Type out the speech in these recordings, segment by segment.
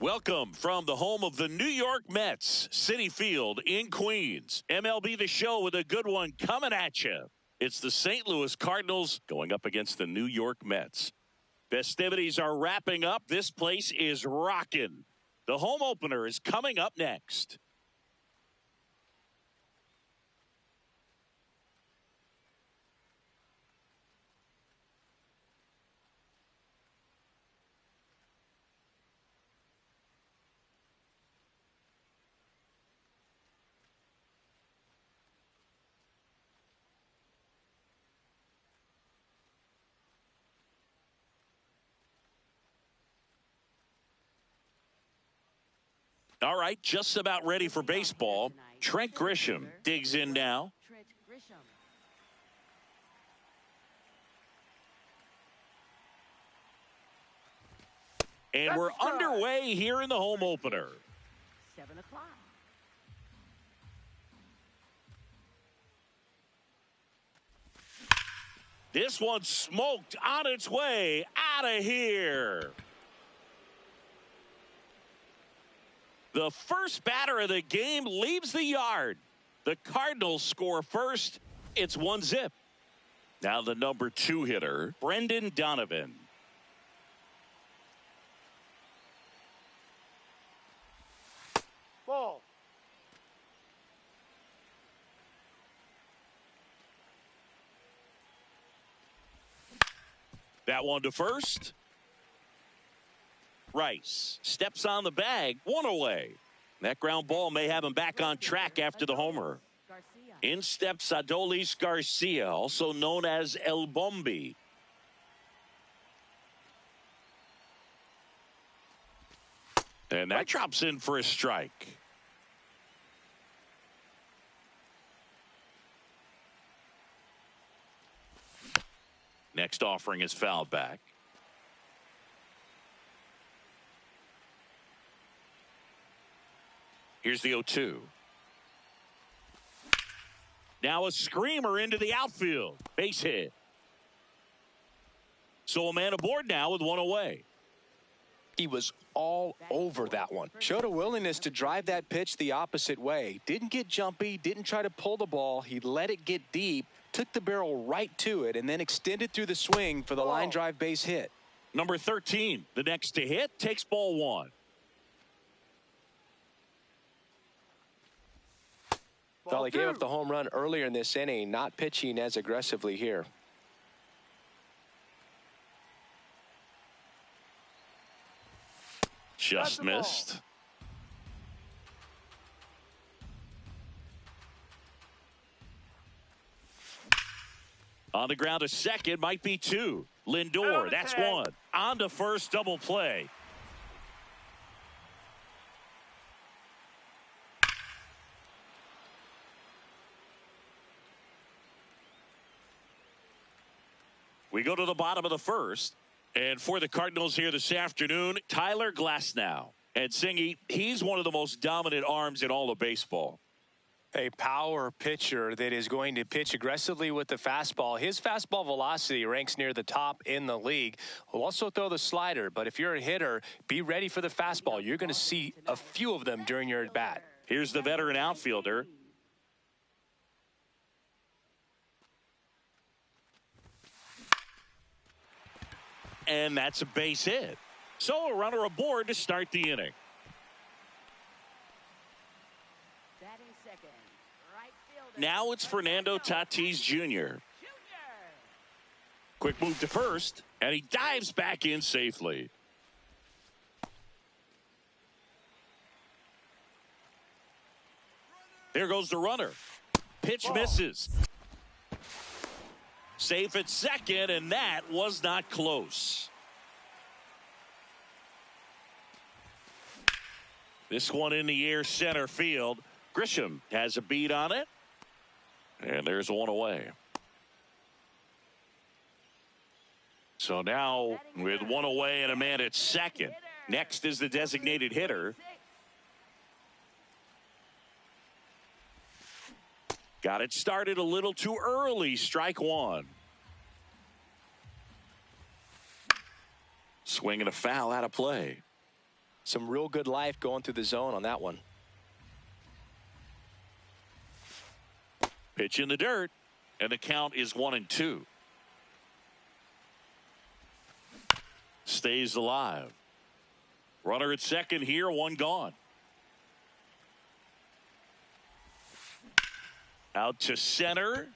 Welcome from the home of the New York Mets, Citi Field in Queens. MLB The Show with a good one coming at you. It's the St. Louis Cardinals going up against the New York Mets. Festivities are wrapping up. This place is rocking. The home opener is coming up next. All right, just about ready for baseball. Trent Grisham digs in now. And we're underway here in the home opener. 7 o'clock. This one's smoked on its way out of here. The first batter of the game leaves the yard. The Cardinals score first. It's 1-0. Now the number 2 hitter, Brendan Donovan. Ball. That one to first. Rice steps on the bag, one away. That ground ball may have him back on track after the homer. In steps Adolis Garcia, also known as El Bombi. And that drops in for a strike. Next offering is fouled back. Here's the 0-2. Now a screamer into the outfield. Base hit. So a man aboard now with one away. He was all over that one. Showed a willingness to drive that pitch the opposite way. Didn't get jumpy, didn't try to pull the ball. He let it get deep, took the barrel right to it, and then extended through the swing for the line drive base hit. Number 13, the next to hit, takes ball 1. Well, he gave up the home run earlier in this inning, not pitching as aggressively here. Just missed. On the ground to second, might be 2. Lindor, that's 1. On to first, double play. We go to the bottom of the first. And for the Cardinals here this afternoon, Tyler Glasnow. And Singy, he's one of the most dominant arms in all of baseball. A power pitcher that is going to pitch aggressively with the fastball. His fastball velocity ranks near the top in the league. Will also throw the slider, but if you're a hitter, be ready for the fastball. You're going to see a few of them during your at-bat. Here's the veteran outfielder. And that's a base hit. So a runner aboard to start the inning. Now it's Fernando Tatis Jr. Quick move to first, and he dives back in safely. There goes the runner. Pitch misses. Safe at second, and that was not close. This one in the air center field. Grisham has a beat on it. And there's one away. So now with one away and a man at second. Next is the designated hitter. Got it started a little too early. Strike 1. Swing and a foul out of play. Some real good life going through the zone on that one. Pitch in the dirt, and the count is 1-2. Stays alive. Runner at second here, one gone. Out to center.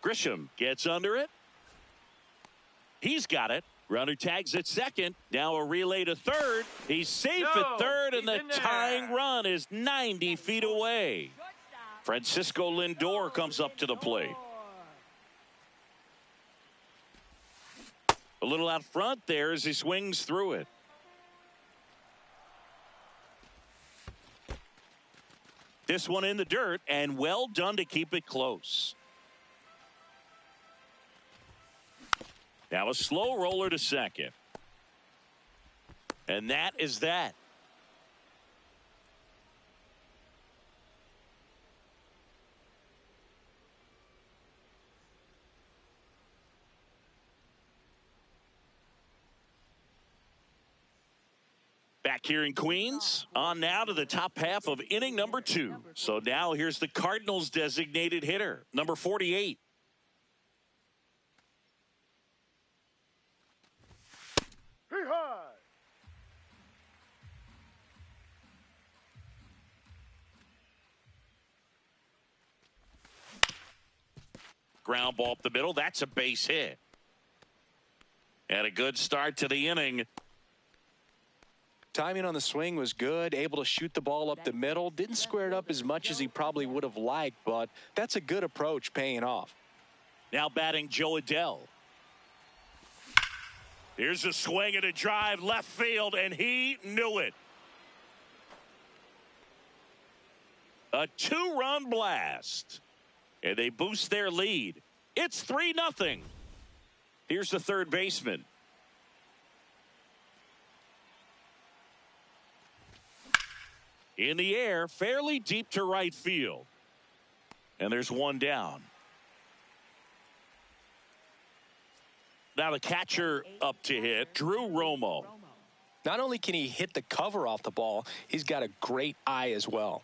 Grisham gets under it. He's got it. Runner tags at second. Now a relay to third. He's safe at third, and the tying run is 90 feet away. Francisco Lindor comes up to the plate. A little out front there as he swings through it. This one in the dirt, and well done to keep it close. Now a slow roller to second. And that is that. Back here in Queens, on now to the top half of inning number 2. So now here's the Cardinals designated hitter, number 48. Ground ball up the middle. That's a base hit. And a good start to the inning. Timing on the swing was good, able to shoot the ball up the middle. Didn't square it up as much as he probably would have liked, but that's a good approach paying off. Now batting Joe Adell. Here's a swing and a drive left field, and he knew it. A 2-run blast. And they boost their lead. It's 3-0. Here's the third baseman. In the air, fairly deep to right field. And there's one down. Now the catcher up to hit, Drew Romo. Not only can he hit the cover off the ball, he's got a great eye as well.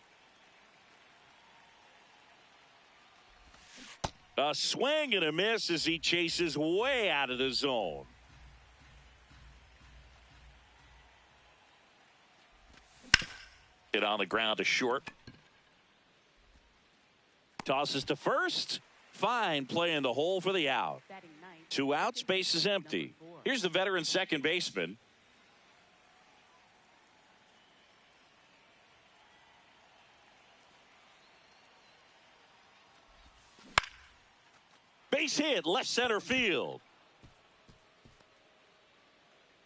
A swing and a miss as he chases way out of the zone. Hit on the ground to short. Tosses to first. Fine play in the hole for the out. 2 outs, base is empty. Here's the veteran second baseman. Base hit, left center field.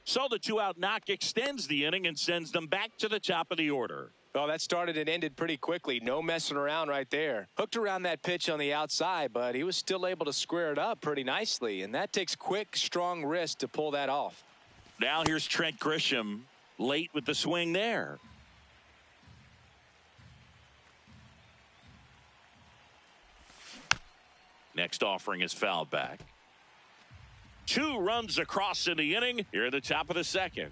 So the 2-out knock extends the inning and sends them back to the top of the order. Well, that started and ended pretty quickly. No messing around right there. Hooked around that pitch on the outside, but he was still able to square it up pretty nicely. And that takes quick, strong wrist to pull that off. Now here's Trent Grisham late with the swing there. Next offering is fouled back. 2 runs across in the inning here at the top of the second.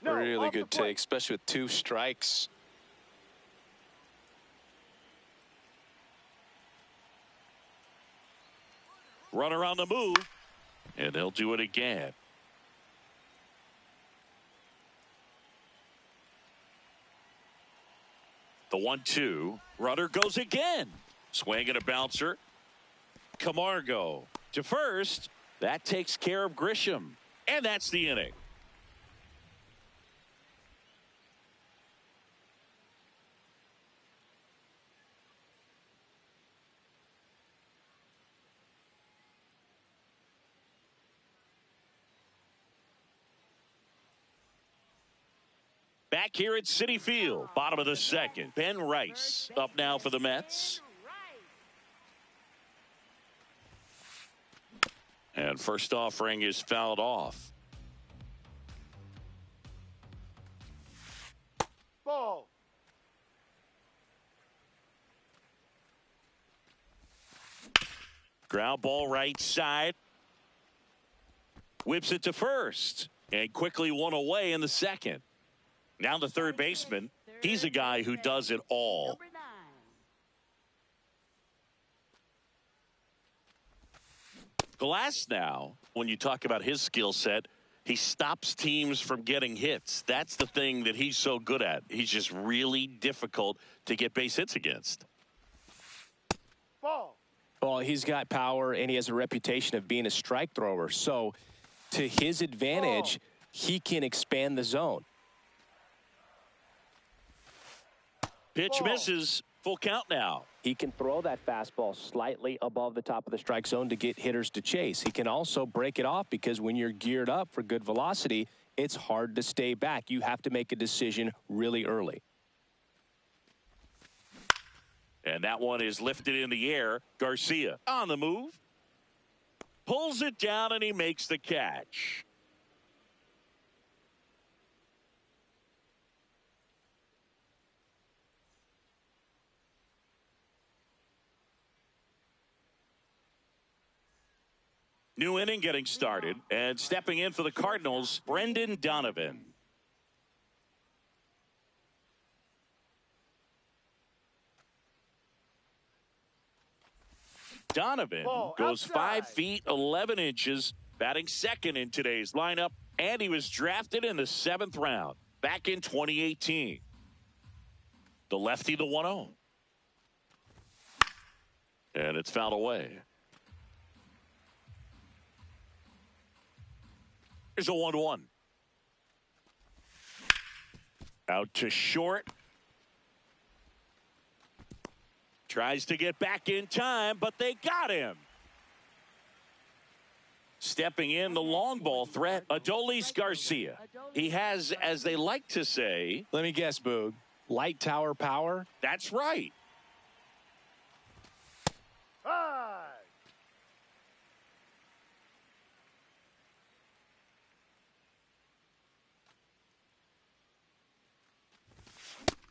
Really good take, especially with 2 strikes. Runner on the move, and they'll do it again. The 1-2. Runner goes again. Swing and a bouncer. Camargo to first. That takes care of Grisham. And that's the inning. Back here at Citi Field, bottom of the second. Ben Rice up now for the Mets. And first offering is fouled off. Ball. Ground ball right side. Whips it to first. And quickly one away in the second. Now the third baseman. He's a guy who does it all. Glass now, when you talk about his skill set, he stops teams from getting hits. That's the thing that he's so good at. He's just really difficult to get base hits against. Ball. Well, he's got power, and he has a reputation of being a strike thrower. So, to his advantage, he can expand the zone. Pitch misses. Full count now. He can throw that fastball slightly above the top of the strike zone to get hitters to chase. He can also break it off because when you're geared up for good velocity, it's hard to stay back. You have to make a decision really early. And that one is lifted in the air. Garcia on the move. Pulls it down and he makes the catch. New inning getting started, and stepping in for the Cardinals, Brendan Donovan. Donovan goes 5 feet 11 inches, batting second in today's lineup, and he was drafted in the 7th round back in 2018. The lefty, the 1-0. And it's fouled away. Here's a 1-1. Out to short. Tries to get back in time, but they got him. Stepping in, the long ball threat, Adolis Garcia. He has, as they like to say... Let me guess, Boog. Light tower power? That's right.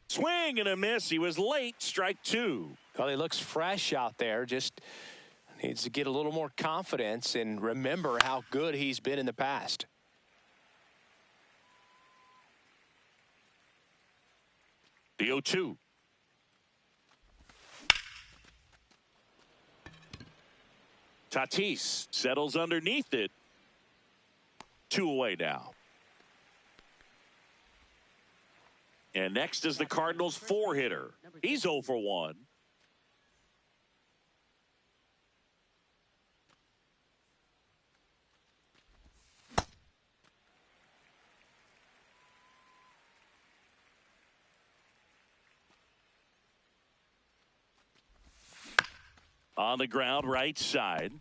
Swing and a miss. He was late. Strike 2. Well, he looks fresh out there. Just needs to get a little more confidence and remember how good he's been in the past. The 0-2. Tatis settles underneath it. 2 away now. And next is the Cardinals' 4-hitter. He's 0 for 1. On the ground, right side.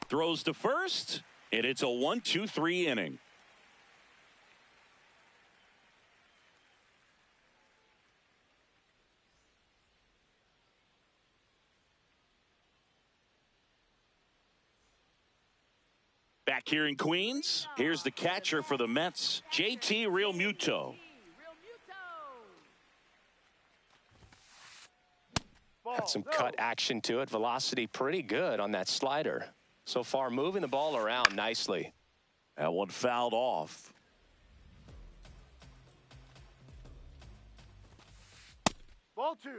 Throws to first, and it's a 1-2-3 inning. Back here in Queens, here's the catcher for the Mets, JT Realmuto. Got some cut action to it. Velocity pretty good on that slider. So far, moving the ball around nicely. That one fouled off. Ball 2.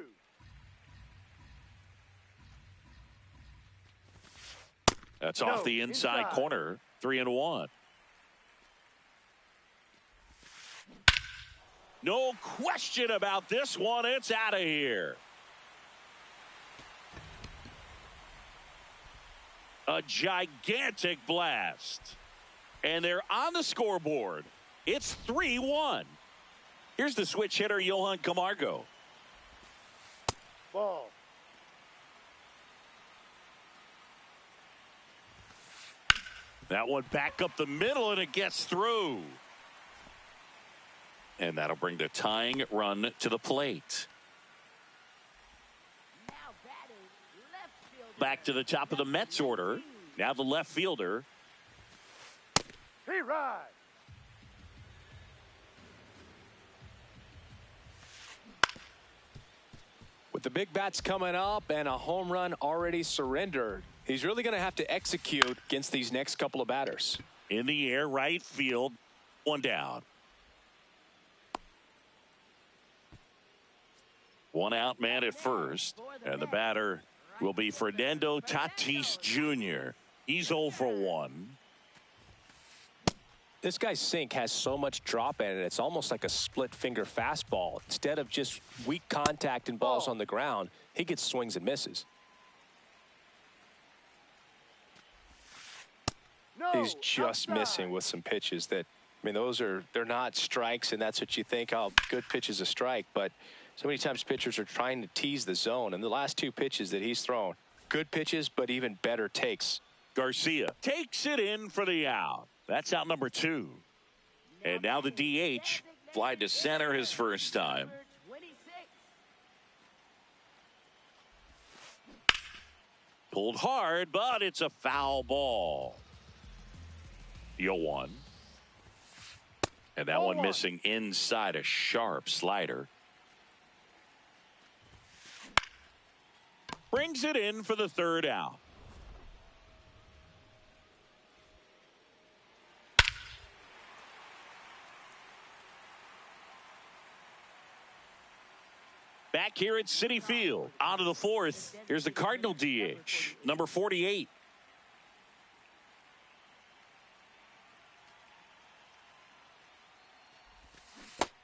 That's off the inside corner. 3-1. No question about this one. It's out of here. A gigantic blast. And they're on the scoreboard. It's 3-1. Here's the switch hitter, Johan Camargo. Ball. That one back up the middle, and it gets through. And that'll bring the tying run to the plate. Back to the top of the Mets order. Now the left fielder. He rides. With the big bats coming up and a home run already surrendered, he's really going to have to execute against these next couple of batters. In the air, right field. One down. One out man at first. And the batter will be Fernando Tatis Jr. He's 0 for 1. This guy's sink has so much drop in it, it's almost like a split finger fastball. Instead of just weak contact and balls on the ground, he gets swings and misses. He's just missing with some pitches that, I mean, they're not strikes, and that's what you think, oh, good pitch is a strike. But so many times pitchers are trying to tease the zone, and the last two pitches that he's thrown, good pitches, but even better takes. Garcia takes it in for the out. That's out number 2. And now the DH flied to center his first time. Pulled hard, but it's a foul ball. 0-1. And that one missing inside, a sharp slider. Brings it in for the third out. Back here at Citi Field, on to the fourth. Here's the Cardinal DH, number 48.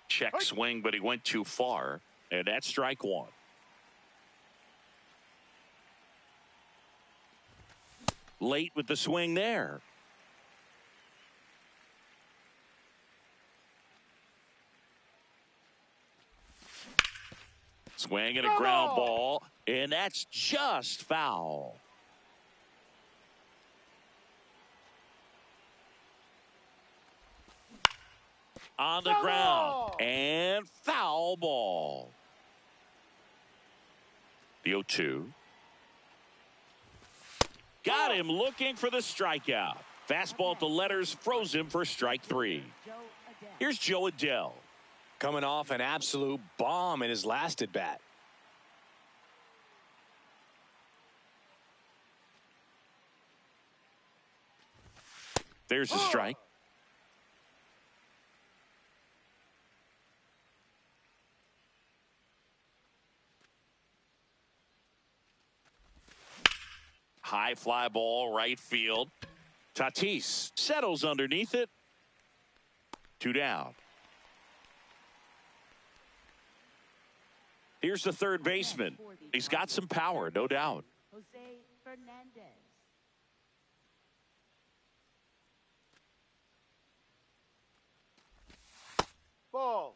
Check swing, but he went too far, and that's strike 1. Late with the swing there. Swing and a ground ball, and that's just foul. On the ground, and foul ball. The 0-2. Got him looking for the strikeout. Fastball at the letters froze him for strike 3. Here's Joe Adell. Coming off an absolute bomb in his last at bat. There's a strike. High fly ball, right field. Tatis settles underneath it. 2 down. Here's the third baseman. He's got some power, no doubt. Ball.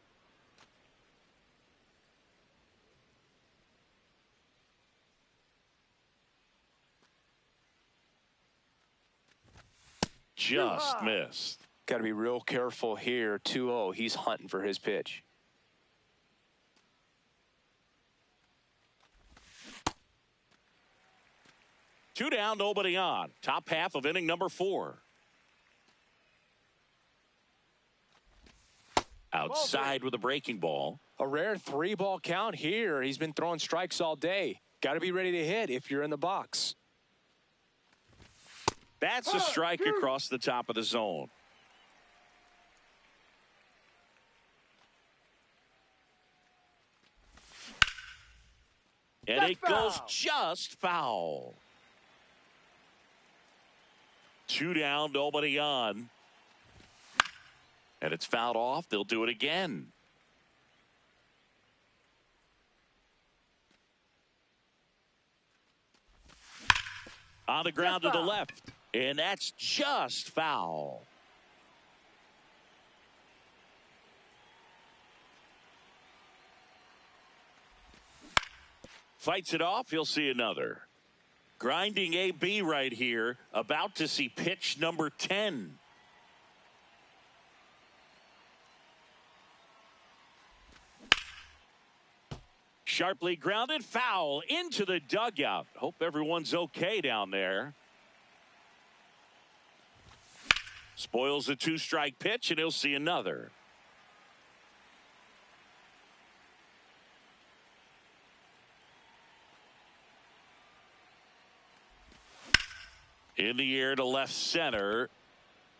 Just missed. Got to be real careful here. 2-0. He's hunting for his pitch. Two down, nobody on. Top half of inning number 4. Outside with a breaking ball. A rare 3-ball count here. He's been throwing strikes all day. Got to be ready to hit if you're in the box. That's a strike across the top of the zone. And it goes just foul. 2 down, nobody on. And it's fouled off. They'll do it again. On the ground to the left. And that's just foul. Fights it off. He'll see another. Grinding AB right here. About to see pitch number 10. Sharply grounded, foul into the dugout. Hope everyone's okay down there. Spoils a 2-strike pitch, and he'll see another. In the air to left center.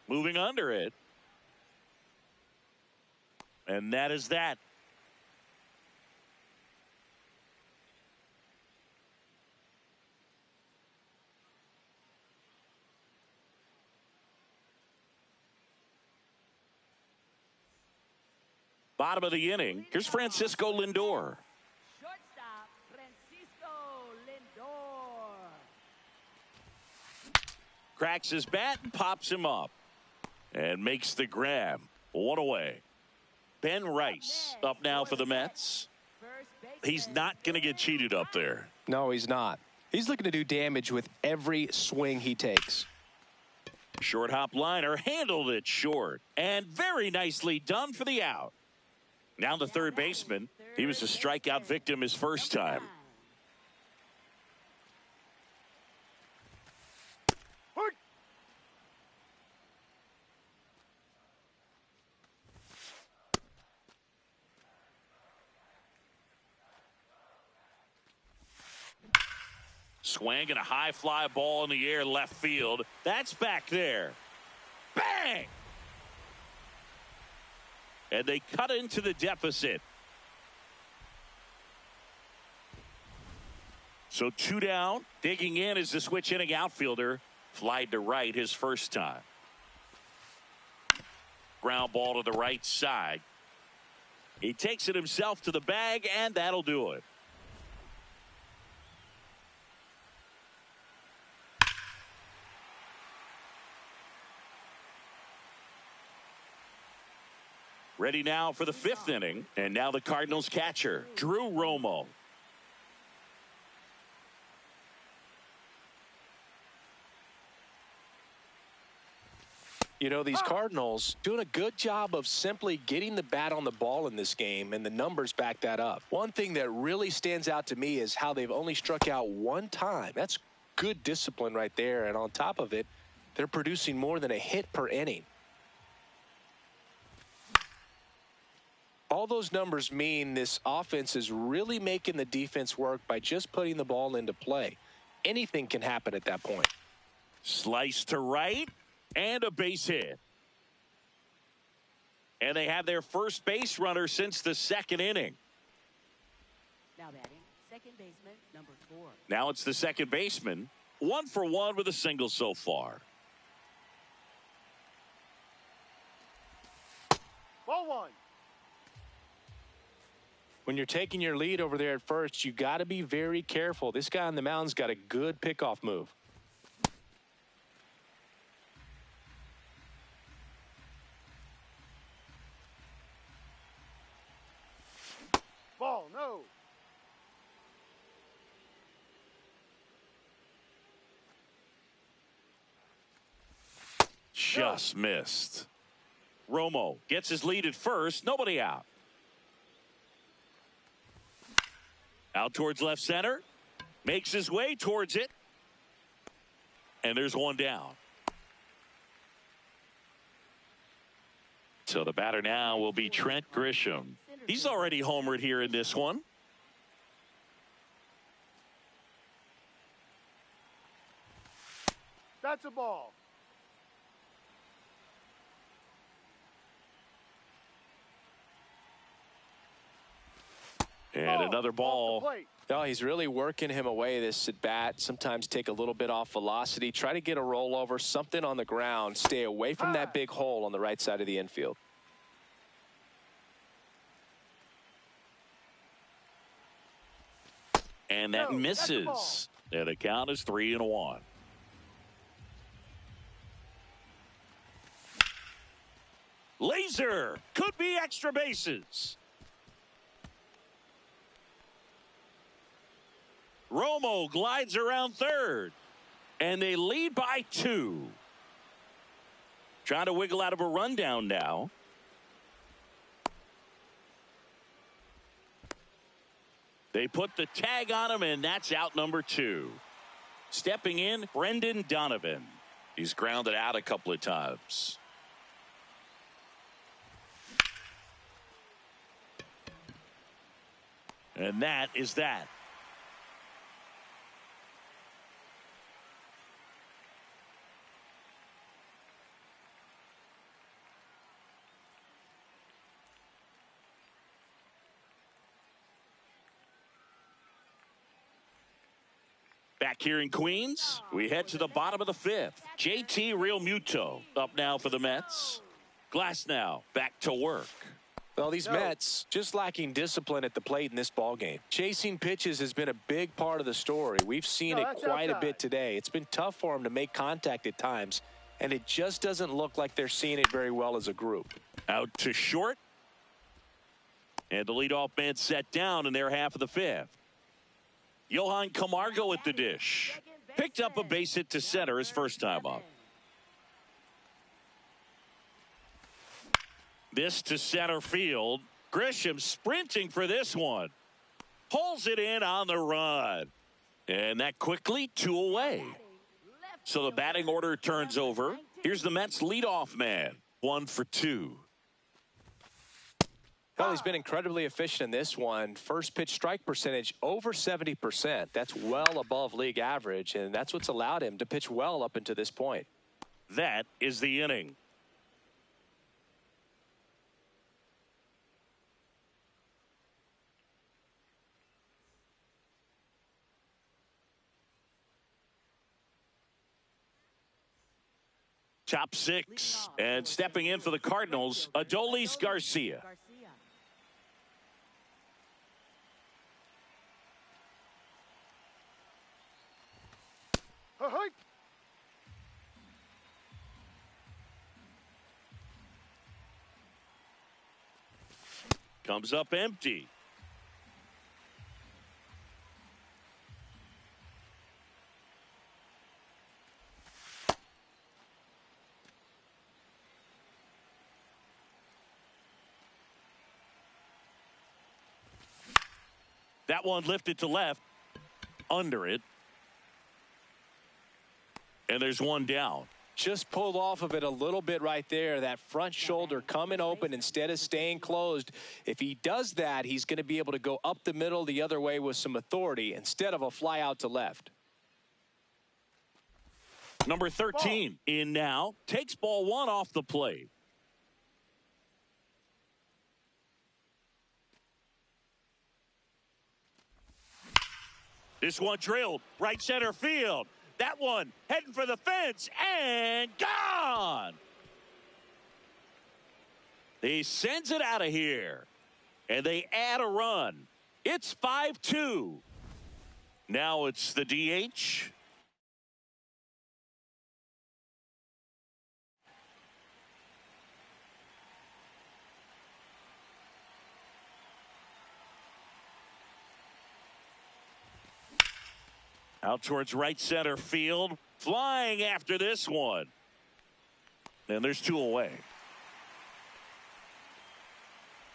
Moving under it. And that is that. Bottom of the inning. Here's Francisco Lindor. Shortstop, Francisco Lindor. Cracks his bat and pops him up. And makes the grab. One away. Ben Rice up now for the Mets. He's not going to get cheated up there. No, he's not. He's looking to do damage with every swing he takes. Short hop liner handled it short. And very nicely done for the out. Now the third baseman. He was a strikeout victim his first time. Swing and a high fly ball in the air left field. That's back there. Bang! And they cut into the deficit. So 2 down. Digging in is the switch inning outfielder. Flied to right his first time. Ground ball to the right side. He takes it himself to the bag, and that'll do it. Ready now for the 5th inning. And now the Cardinals catcher, Drew Romo. You know, these Cardinals doing a good job of simply getting the bat on the ball in this game, and the numbers back that up. One thing that really stands out to me is how they've only struck out 1 time. That's good discipline right there. And on top of it, they're producing more than a hit per inning. All those numbers mean this offense is really making the defense work by just putting the ball into play. Anything can happen at that point. Slice to right and a base hit. And they have their first base runner since the 2nd inning. Now batting, second baseman, number 4. Now it's the second baseman. 1 for 1 with a single so far. Ball 1. When you're taking your lead over there at first, you got to be very careful. This guy on the mound's got a good pickoff move. Ball, no. Just missed. Romo gets his lead at first. Nobody out. Out towards left center. Makes his way towards it. And there's 1 down. So the batter now will be Trent Grisham. He's already homered here in this one. That's a ball. And another ball. Oh, he's really working him away, this at bat. Sometimes take a little bit off velocity. Try to get a rollover, something on the ground. Stay away from that big hole on the right side of the infield. And that misses. And the count is 3-1. Laser. Could be extra bases. Romo glides around third. And they lead by 2. Trying to wiggle out of a rundown now. They put the tag on him, and that's out number 2. Stepping in, Brendan Donovan. He's grounded out a couple of times. And that is that. Back here in Queens, we head to the bottom of the fifth. JT Realmuto up now for the Mets. Glass now back to work. Well, these Mets just lacking discipline at the plate in this ballgame. Chasing pitches has been a big part of the story. We've seen it quite a bit today. It's been tough for them to make contact at times, and it just doesn't look like they're seeing it very well as a group. Out to short. And the leadoff man set down in their half of the fifth. Johan Camargo at the dish. Picked up a base hit to center his first time up. This to center field. Grisham sprinting for this one. Pulls it in on the run. And that quickly 2 away. So the batting order turns over. Here's the Mets leadoff man. 1 for 2. Well, he's been incredibly efficient in this one. First pitch strike percentage over 70%. That's well above league average, and that's what's allowed him to pitch well up until this point. That is the inning. Top 6, and stepping in for the Cardinals, Adolis Garcia. Comes up empty. That one lifted to left. Under it. And there's one down. Just pulled off of it a little bit right there. That front shoulder coming open instead of staying closed. If he does that, he's going to be able to go up the middle the other way with some authority instead of a fly out to left. Number 13 in now. Takes ball 1 off the plate. This one drilled right center field. That one heading for the fence and gone. He sends it out of here. And they add a run. It's 5-2. Now it's the DH. Out towards right center field. Flying after this one. And there's 2 away.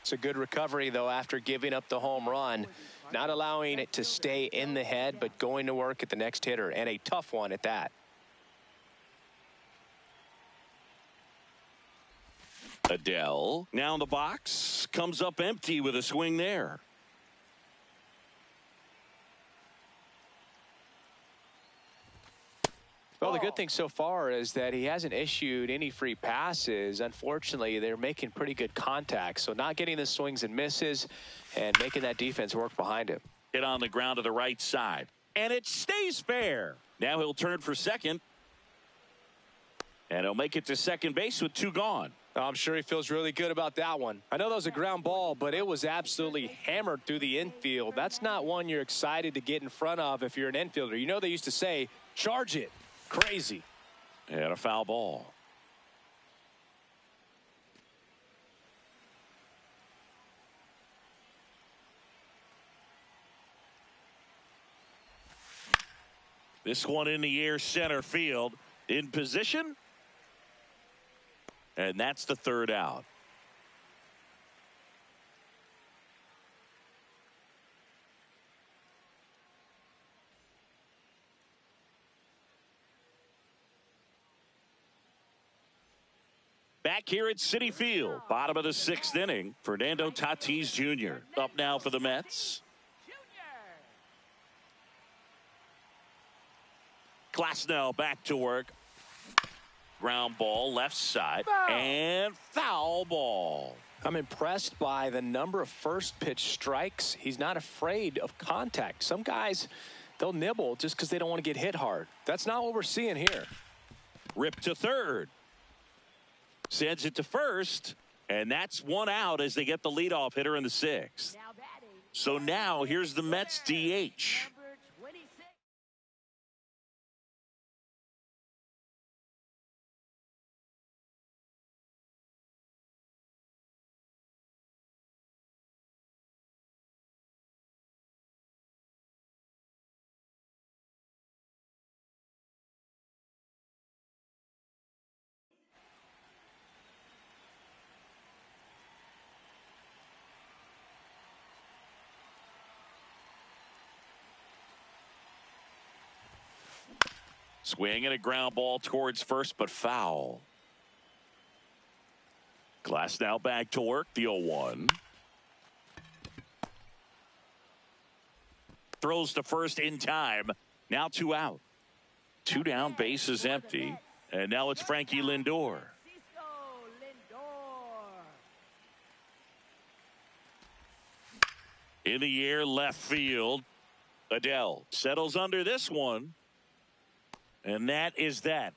It's a good recovery, though, after giving up the home run. Not allowing it to stay in the head, but going to work at the next hitter. And a tough one at that. Adele now in the box. Comes up empty with a swing there. Well, the good thing so far is that he hasn't issued any free passes. Unfortunately, they're making pretty good contact. So not getting the swings and misses and making that defense work behind him. Hit on the ground to the right side. And it stays fair. Now he'll turn for second. And he'll make it to second base with 2 gone. I'm sure he feels really good about that one. I know that was a ground ball, but it was absolutely hammered through the infield. That's not one you're excited to get in front of if you're an infielder. You know, they used to say, charge it. Crazy. And a foul ball. This one in the air center field. In position. And that's the 3rd out. Back here at Citi Field, bottom of the 6th inning, Fernando Tatis Jr. up now for the Mets. Glasnow back to work. Ground ball left side and foul ball. I'm impressed by the number of first pitch strikes. He's not afraid of contact. Some guys, they'll nibble just because they don't want to get hit hard. That's not what we're seeing here. Rip to third. Sends it to first. And that's one out as they get the leadoff hitter in the sixth. So now here's the Mets DH. Swing and a ground ball towards first, but foul. Glass now back to work, the 0-1. Throws to first in time. Now 2 out. 2 down, base is empty. And now it's Frankie Lindor. In the air, left field. Adele settles under this one. And that is that.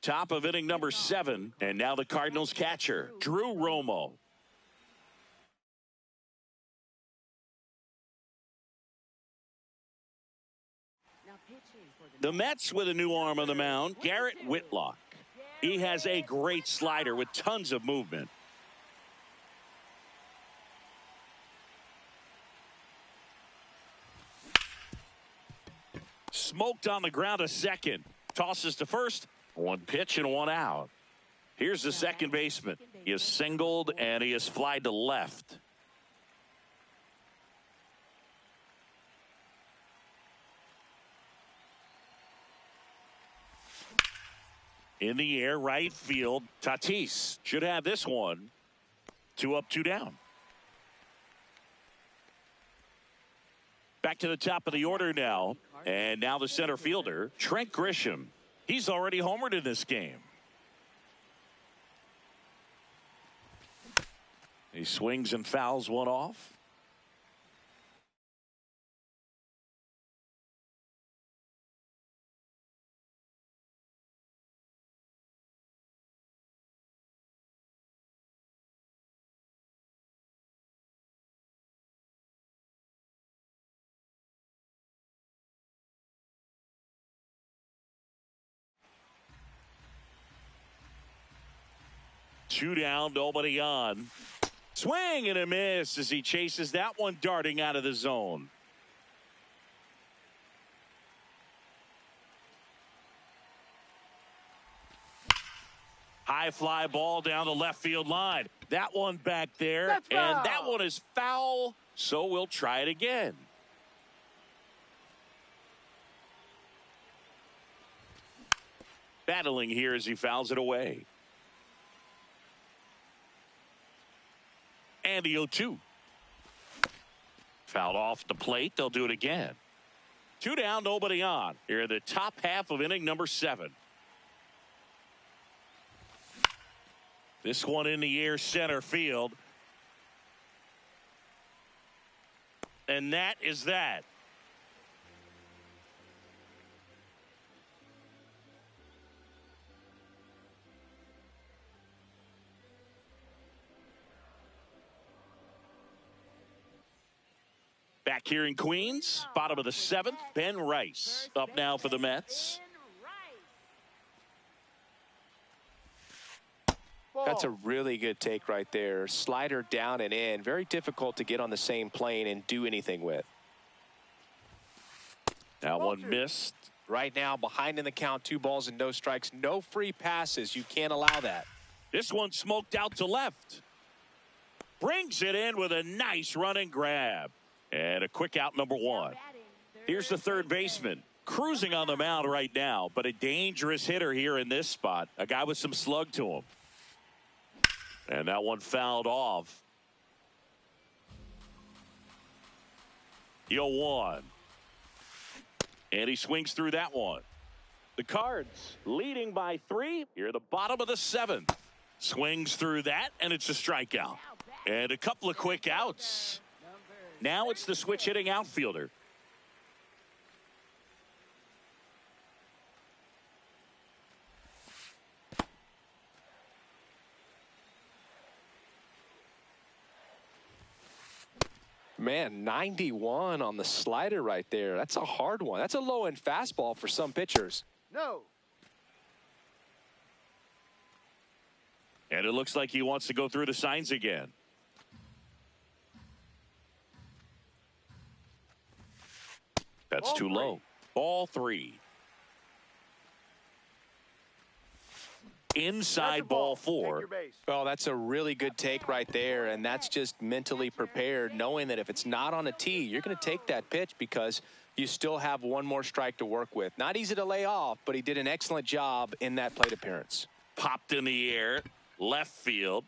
Top of inning number 7. And now the Cardinals catcher, Drew Romo. The Mets with a new arm on the mound, Garrett Whitlock. He has a great slider with tons of movement. Smoked on the ground to second. Tosses to first. 1 pitch and 1 out. Here's the second baseman. He is singled and he is flied to left. In the air, right field. Tatis should have this one. 2 up, 2 down. Back to the top of the order now. And now the center fielder, Trent Grisham. He's already homered in this game. He swings and fouls one off. Two down, nobody on. Swing and a miss as he chases that one darting out of the zone. High fly ball down the left field line. That one back there. And that one is foul. So we'll try it again. Battling here as he fouls it away. And the 0-2. Fouled off the plate. They'll do it again. 2 down, nobody on. Here in the top half of inning number 7. This one in the air, center field. And that is that. Back here in Queens, bottom of the 7th, Ben Rice up now for the Mets. That's a really good take right there. Slider down and in. Very difficult to get on the same plane and do anything with. That one missed. Right now, behind in the count, 2 balls and no strikes. No free passes. You can't allow that. This one smoked out to left. Brings it in with a nice running grab. And a quick out, number 1. Here's the third baseman. Cruising on the mound right now, but a dangerous hitter here in this spot. A guy with some slug to him. And that one fouled off. 0-1. And he swings through that one. The Cards leading by 3 here at the bottom of the 7th. Swings through that, and it's a strikeout. And a couple of quick outs. Now it's the switch hitting outfielder. Man, 91 on the slider right there. That's a hard one. That's a low-end fastball for some pitchers. No. And it looks like he wants to go through the signs again. That's Ball too three. low. Ball 3. Inside ball 4. Take your base. Well, that's a really good take right there, and that's just mentally prepared, knowing that if it's not on a tee, you're going to take that pitch because you still have one more strike to work with. Not easy to lay off, but he did an excellent job in that plate appearance. Popped in the air, left field.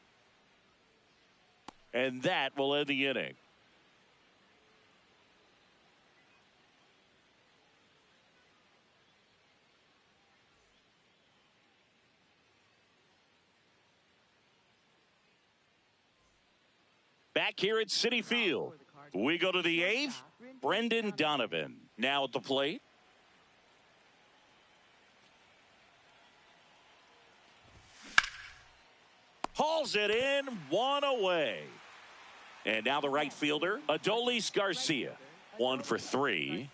And that will end the inning. Back here at Citi Field, we go to the 8th. Brendan Donovan now at the plate. Hauls it in, 1 away. And now the right fielder, Adolis Garcia, 1 for 3.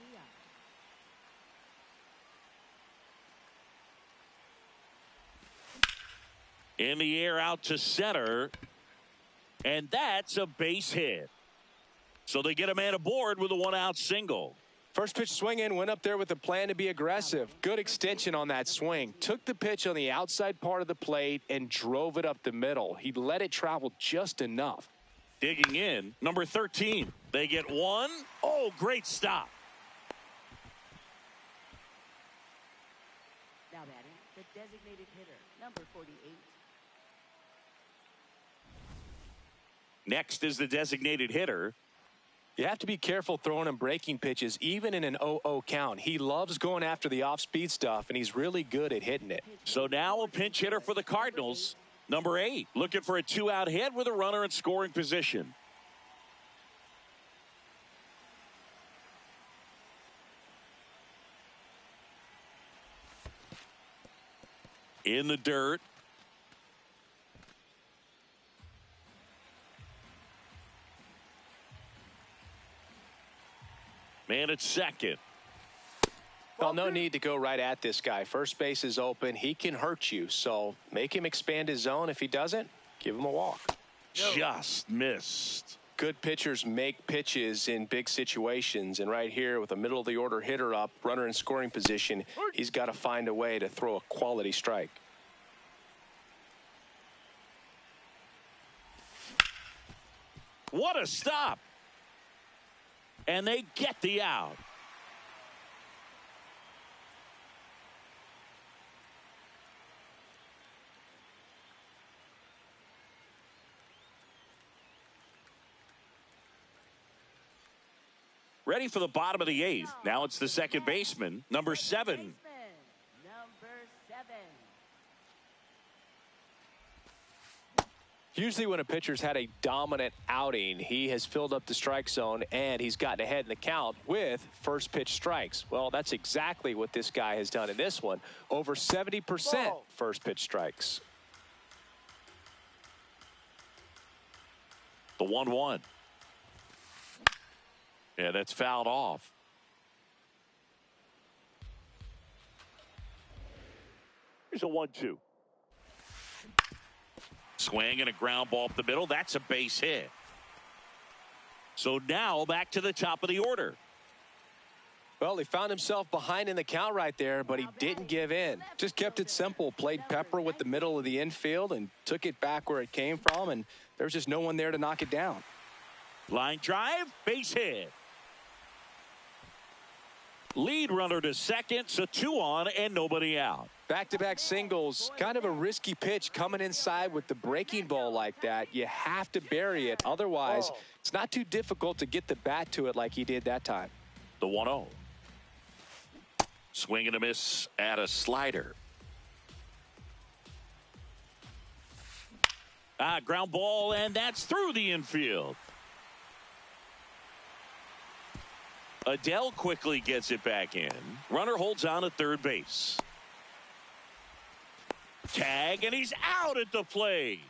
In the air out to center. And that's a base hit. So they get a man aboard with a 1-out single. First pitch swing in, went up there with a plan to be aggressive. Good extension on that swing. Took the pitch on the outside part of the plate and drove it up the middle. He let it travel just enough. Digging in, number 13. They get 1. Oh, great stop. Now batting, the designated hitter, number 48. Next is the designated hitter. You have to be careful throwing him breaking pitches, even in an 0-0 count. He loves going after the off-speed stuff, and he's really good at hitting it. So now a pinch hitter for the Cardinals, number 8, looking for a 2-out hit with a runner in scoring position. In the dirt. Man at second. Well, no need to go right at this guy. First base is open. He can hurt you. So make him expand his zone. If he doesn't, give him a walk. Just missed. Good pitchers make pitches in big situations. And right here with a middle of the order hitter up, runner in scoring position, he's got to find a way to throw a quality strike. What a stop. And they get the out. Ready for the bottom of the 8th. Now it's the second baseman, number 7. Number 7. Usually when a pitcher's had a dominant outing, he has filled up the strike zone and he's gotten ahead in the count with first pitch strikes. Well, that's exactly what this guy has done in this one. Over 70% first pitch strikes. The 1-1. Yeah, that's fouled off. Here's a 1-2. Swing and a ground ball up the middle. That's a base hit. So now back to the top of the order. Well, he found himself behind in the count right there, but he didn't give in. Just kept it simple. Played pepper with the middle of the infield and took it back where it came from, and there's just no one there to knock it down. Line drive, base hit. Lead runner to second, so 2 on and nobody out. Back-to-back singles, kind of a risky pitch coming inside with the breaking ball like that. You have to bury it. Otherwise, it's not too difficult to get the bat to it like he did that time. The 1-0. Swing and a miss at a slider. Ground ball, and that's through the infield. Adele quickly gets it back in. Runner holds on at third base. Tag, and he's out at the plate.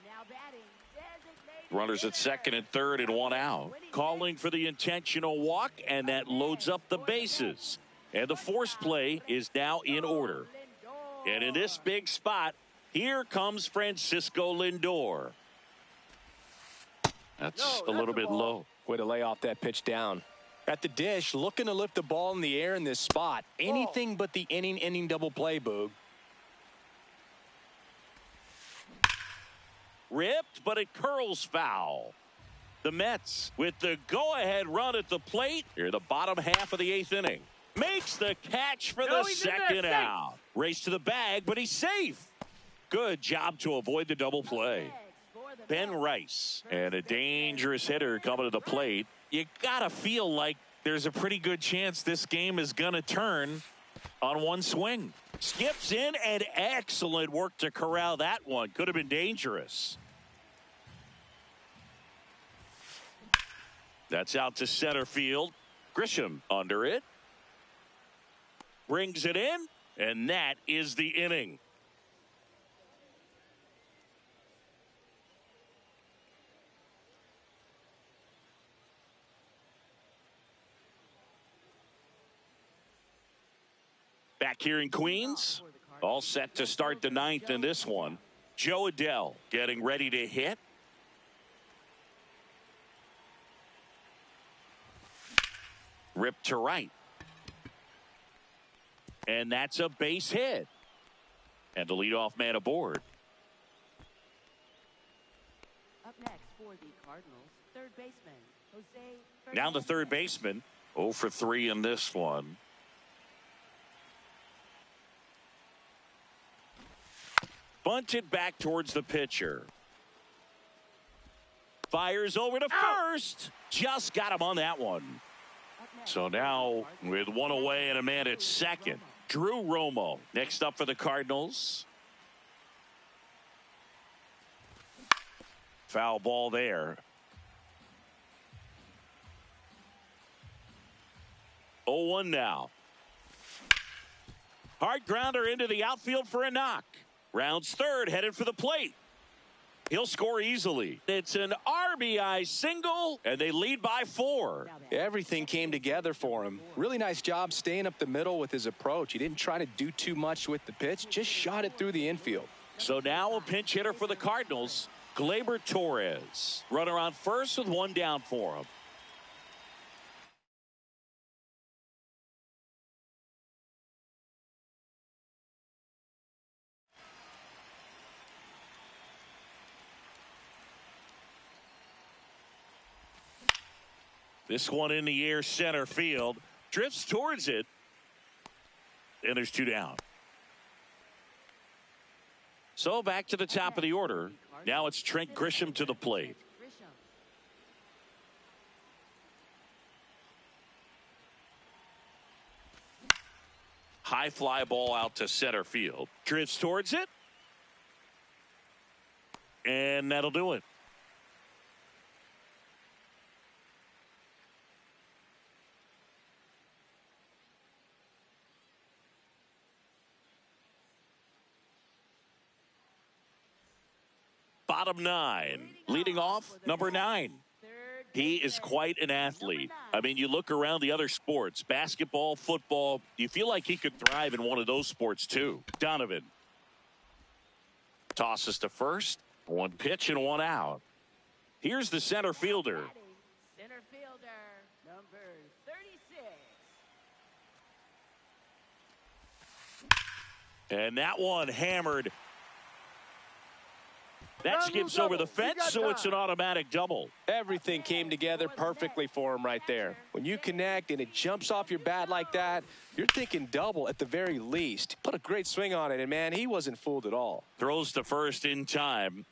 Now batting, designated Runners at second and third and one out. Calling for the intentional walk, and that loads up the bases. And the force play is now in order. And in this big spot, here comes Francisco Lindor. That's a little bit low. Way to lay off that pitch down. At the dish, looking to lift the ball in the air in this spot. Anything but the inning double play, Boog. Ripped, but it curls foul. The Mets with the go-ahead run at the plate. Here in the bottom half of the eighth inning. Makes the catch for the second out. Race to the bag, but he's safe. Good job to avoid the double play. Ben Rice, and a dangerous hitter coming to the plate. You gotta feel like there's a pretty good chance this game is gonna turn on one swing. Skips in, and excellent work to corral that one. Could have been dangerous. That's out to center field. Grisham under it. Brings it in, and that is the inning. Back here in Queens, all set to start the ninth in this one. Joe Adele getting ready to hit. Ripped to right. And that's a base hit. And the leadoff man aboard. Up next for the Cardinals, third baseman, Jose. Now the third baseman, 0 for 3 in this one. Bunted back towards the pitcher. Fires over to first. Just got him on that one. So now with one away and a man at second. Drew Romo next up for the Cardinals. Foul ball there. 0-1 now. Hard grounder into the outfield for a knock. Rounds third, headed for the plate. He'll score easily. It's an RBI single, and they lead by 4. Everything came together for him. Really nice job staying up the middle with his approach. He didn't try to do too much with the pitch, just shot it through the infield. So now a pinch hitter for the Cardinals, Gleyber Torres. Runner on first with one down for him. This one in the air, center field. Drifts towards it. And there's 2 down. So back to the top of the order. Now it's Trent Grisham to the plate. High fly ball out to center field. Drifts towards it. And that'll do it. Bottom 9. Leading off, number 9. He is quite an athlete. I mean, you look around the other sports, basketball, football, you feel like he could thrive in one of those sports too. Donovan tosses to first. 1 pitch and 1 out. Here's the center fielder. Center fielder, number 36. And that one hammered. That skips over the fence, so it's an automatic double. Everything came together perfectly for him right there. When you connect and it jumps off your bat like that, you're thinking double at the very least. Put a great swing on it, and man, he wasn't fooled at all. Throws to first in time.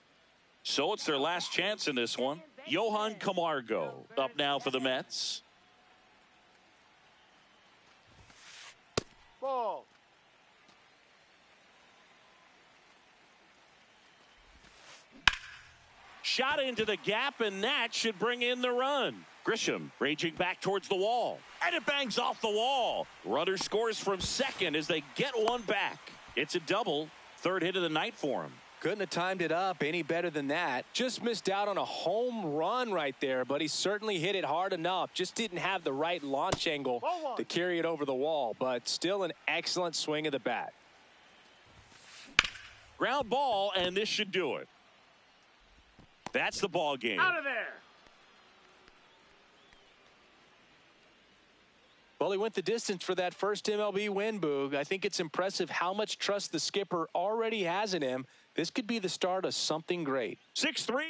So it's their last chance in this one. Johan Camargo up now for the Mets. Ball. Shot into the gap, and that should bring in the run. Grisham raging back towards the wall, and it bangs off the wall. Runner scores from second as they get one back. It's a double, third hit of the night for him. Couldn't have timed it up any better than that. Just missed out on a home run right there, but he certainly hit it hard enough. Just didn't have the right launch angle to carry it over the wall, but still an excellent swing of the bat. Ground ball, and this should do it. That's the ball game. Out of there. Well, he went the distance for that first MLB win, Boog. I think it's impressive how much trust the skipper already has in him. This could be the start of something great. 6-3.